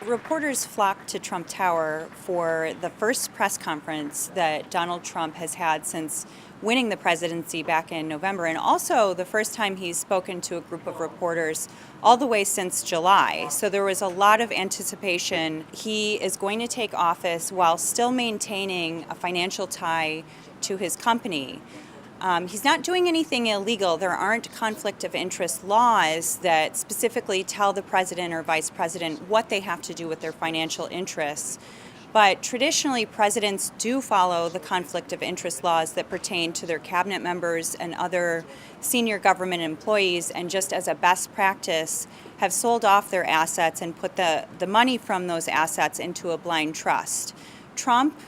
Reporters flocked to Trump Tower for the first press conference that Donald Trump has had since winning the presidency back in November, and also the first time he's spoken to a group of reporters all the way since July. So there was a lot of anticipation. He is going to take office while still maintaining a financial tie to his company. He's not doing anything illegal. There aren't conflict of interest laws that specifically tell the president or vice president what they have to do with their financial interests. But traditionally, presidents do follow the conflict of interest laws that pertain to their cabinet members and other senior government employees, and just as a best practice, have sold off their assets and put the money from those assets into a blind trust. Trump,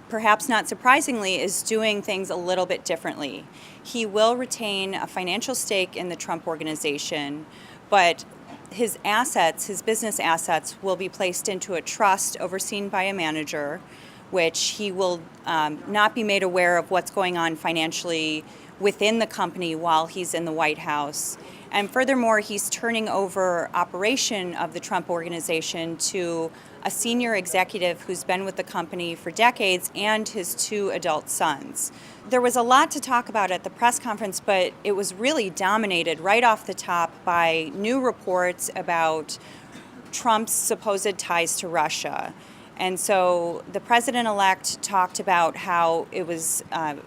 perhaps not surprisingly, is doing things a little bit differently. He will retain a financial stake in the Trump Organization, but his assets, his business assets, will be placed into a trust overseen by a manager, which he will not be made aware of what's going on financially within the company while he's in the White House. And furthermore, he's turning over operation of the Trump Organization to a senior executive who's been with the company for decades and his two adult sons. There was a lot to talk about at the press conference, but it was really dominated right off the top by new reports about Trump's supposed ties to Russia. And so the president-elect talked about how it was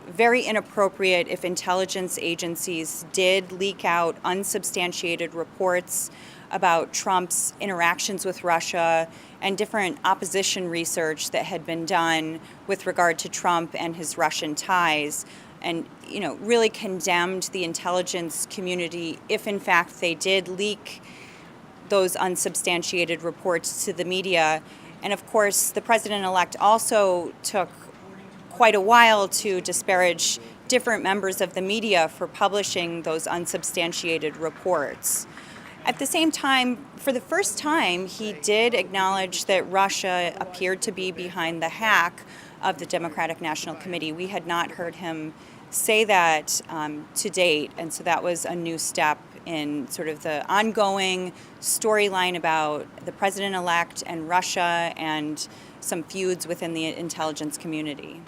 very inappropriate if intelligence agencies did leak out unsubstantiated reports about Trump's interactions with Russia and different opposition research that had been done with regard to Trump and his Russian ties, and really condemned the intelligence community if in fact they did leak those unsubstantiated reports to the media. And of course, the president-elect also took quite a while to disparage different members of the media for publishing those unsubstantiated reports. At the same time, for the first time, he did acknowledge that Russia appeared to be behind the hack of the Democratic National Committee. We had not heard him say that to date, and so that was a new step in sort of the ongoing storyline about the president-elect and Russia and some feuds within the intelligence community.